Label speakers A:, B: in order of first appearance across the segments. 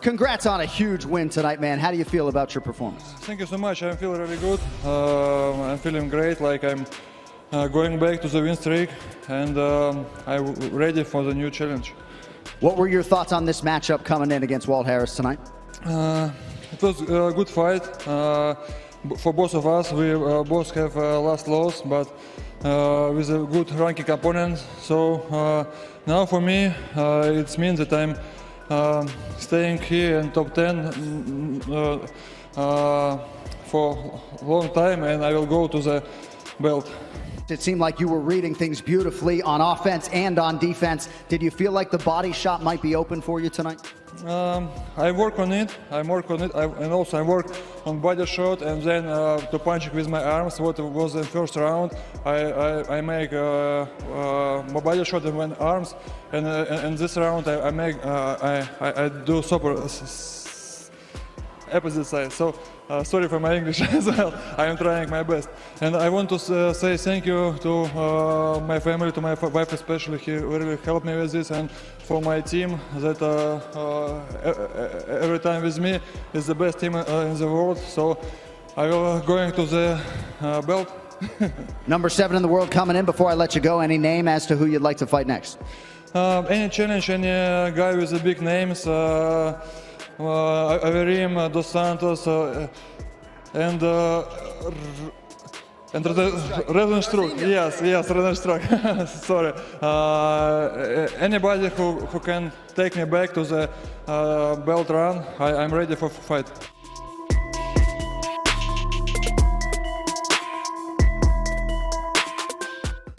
A: Congrats on a huge win tonight, man. How do you feel about your performance?
B: Thank you so much. I feel really good. I'm feeling great, like I'm going back to the win streak, and I'm ready for the new challenge.
A: What were your thoughts on this matchup coming in against Walt Harris tonight?
B: It was a good fight for both of us. We both have last loss, but with a good ranking opponent. So now for me, it means that I'm staying here in top 10 for a long time, and I will go to the belt.
A: It seemed like you were reading things beautifully on offense and on defense. Did you feel like the body shot might be open for you tonight?
B: I work on it. And also I work on body shot, and then to punch with my arms. What was in first round, I make my body shot and my arms, and in this round I do super opposite side. So sorry for my English as well. I am trying my best, and I want to say thank you to my family, to my wife especially. He really helped me with this, and for my team that every time with me is the best team in the world. So I will going to the belt.
A: Number 7 in the world coming in. Before I let you go, any name as to who you'd like to fight next?
B: Any challenge, any guy with the big names. Averim, Dos Santos, and Rosenstruck. Yes, Rosenstruck. Sorry. Anybody who can take me back to the belt run, I'm ready for fight.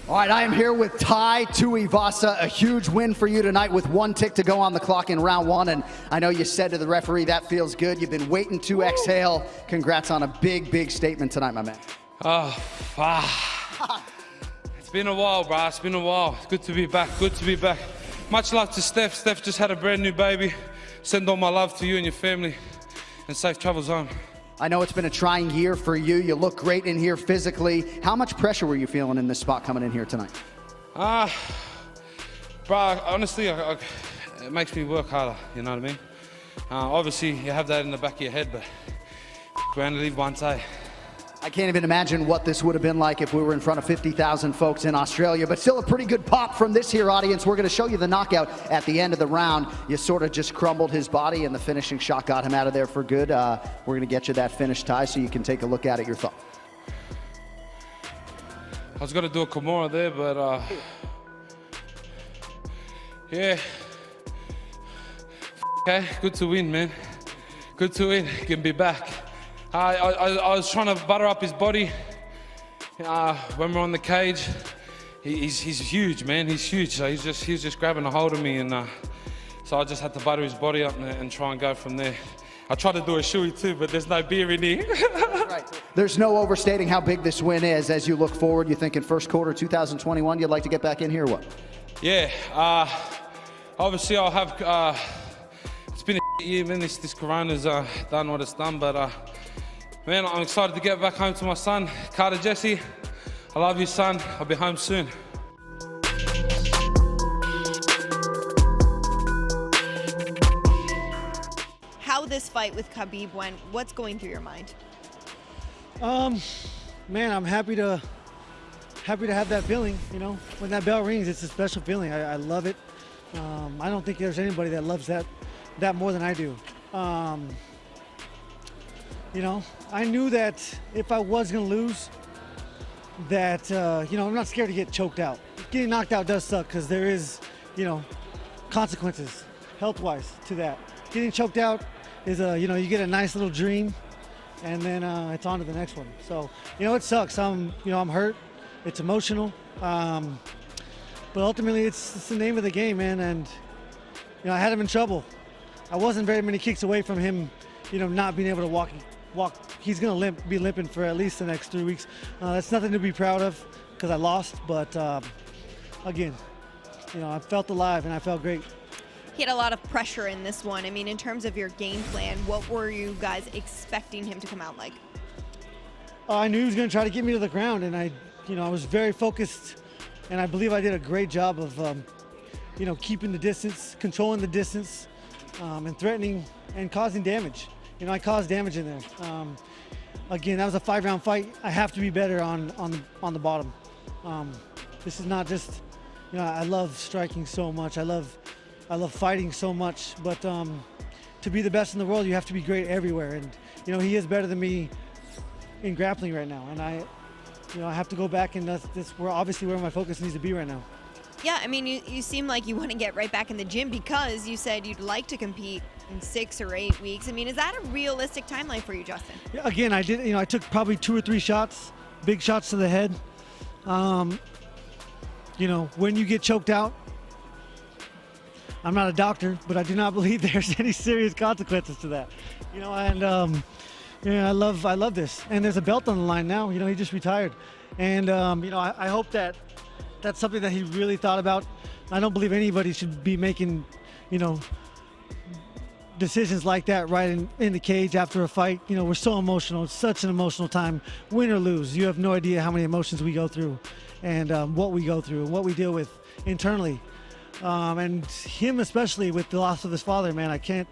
A: All right, I am here with Tai Tuivasa. A huge win for you tonight with 1 tick to go on the clock in round 1. And I know you said to the referee, that feels good. You've been waiting to exhale. Congrats on a big, big statement tonight, my man.
C: It's been a while, bro. It's been a while. Good to be back. Good to be back. Much love to Steph. Steph just had a brand new baby. Send all my love to you and your family. And safe travels home.
A: I know it's been a trying year for you. You look great in here physically. How much pressure were you feeling in this spot coming in here tonight?
C: Bro, honestly, it makes me work harder, you know what I mean? Obviously, you have that in the back of your head, but we only live once, eh?
A: I can't even imagine what this would have been like if we were in front of 50,000 folks in Australia, but still a pretty good pop from this here audience. We're going to show you the knockout at the end of the round. You sort of just crumbled his body, and the finishing shot got him out of there for good. We're going to get you that finish, Tai, so you can take a look at it. Your thoughts?
C: I was going to do a Kimura there, but yeah. Okay, good to win, man. Good to win. Can be back. I was trying to butter up his body when we're on the cage. He's huge, man. He's huge. So he was just grabbing a hold of me, and so I just had to butter his body up and try and go from there. I tried to do a shoey too, but there's no beer in here.
A: Right. There's no overstating how big this win is. As you look forward, you think in first quarter 2021, you'd like to get back in here, what?
C: Yeah. Obviously, I'll have. It's been a year, man. This corona's done what it's done, but. Man, I'm excited to get back home to my son, Carter Jesse. I love you, son. I'll be home soon.
D: How this fight with Khabib went, what's going through your mind?
E: Man, I'm happy to have that feeling, you know. When that bell rings, it's a special feeling. I love it. I don't think there's anybody that loves that more than I do. You know, I knew that if I was going to lose, that, you know, I'm not scared to get choked out. Getting knocked out does suck because there is, you know, consequences health-wise to that. Getting choked out is, you know, you get a nice little dream and then it's on to the next one. So, you know, it sucks. I'm hurt. It's emotional. But ultimately, it's the name of the game, man. And, you know, I had him in trouble. I wasn't very many kicks away from him, you know, not being able to walk. He's gonna be limping for at least the next 3 weeks. That's nothing to be proud of because I lost, but again, you know, I felt alive and I felt great.
D: He had a lot of pressure in this one. I mean, in terms of your game plan, what were you guys expecting him to come out like?
E: I knew he was going to try to get me to the ground, and I was very focused, and I believe I did a great job of, keeping the distance, controlling the distance, and threatening and causing damage. I caused damage in there. Again, that was a 5-round fight. I have to be better on the bottom. This is not just, I love striking so much. I love fighting so much, but to be the best in the world, you have to be great everywhere. And he is better than me in grappling right now, and I have to go back, and that's obviously where my focus needs to be right now.
D: Yeah, I mean, you seem like you want to get right back in the gym because you said you'd like to compete in 6 or 8 weeks. I mean, is that a realistic timeline for you, Justin?
E: Yeah, again, I did. I took probably 2 or 3 shots, big shots to the head. When you get choked out, I'm not a doctor, but I do not believe there's any serious consequences to that. I love this, and there's a belt on the line now. He just retired, and I hope that that's something that he really thought about. I don't believe anybody should be making, decisions like that right in the cage after a fight. We're so emotional. It's such an emotional time, win or lose. You have no idea how many emotions we go through, and what we go through, and what we deal with internally. And him especially with the loss of his father, man, I can't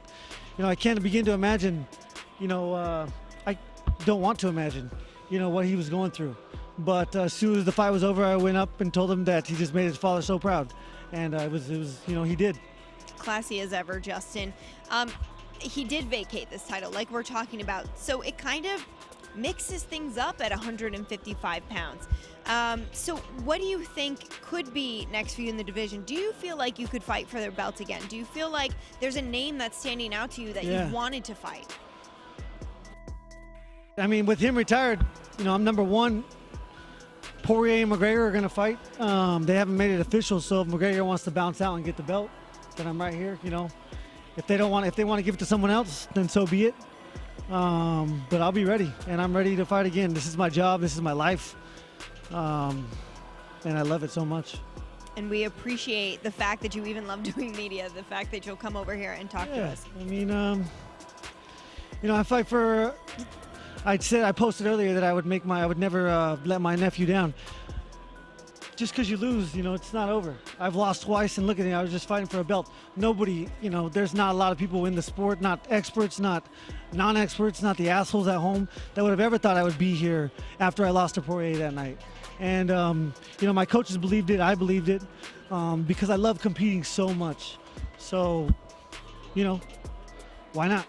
E: begin to imagine. I don't want to imagine, what he was going through. But as soon as the fight was over, I went up and told him that he just made his father so proud, and it was he did.
D: Classy as ever, Justin. He did vacate this title, like we're talking about, so it kind of mixes things up at 155 pounds. So what do you think could be next for you in the division? Do you feel like you could fight for their belt again? Do you feel like there's a name that's standing out to you that you wanted to fight?
E: I mean, with him retired, I'm number 1. Poirier and McGregor are going to fight. They haven't made it official, so if McGregor wants to bounce out and get the belt, then I'm right here. If they want to give it to someone else, then so be it. But I'll be ready, and I'm ready to fight again. This is my job. This is my life, and I love it so much.
D: And we appreciate the fact that you even love doing media, the fact that you'll come over here and talk to us.
E: I mean, I fight for. I posted earlier that I would never let my nephew down. Just because you lose, it's not over. I've lost twice, and look at me, I was just fighting for a belt. Nobody, there's not a lot of people in the sport, not experts, not non-experts, not the assholes at home that would have ever thought I would be here after I lost to Poirier that night. And, my coaches believed it, I believed it, because I love competing so much. So, why not?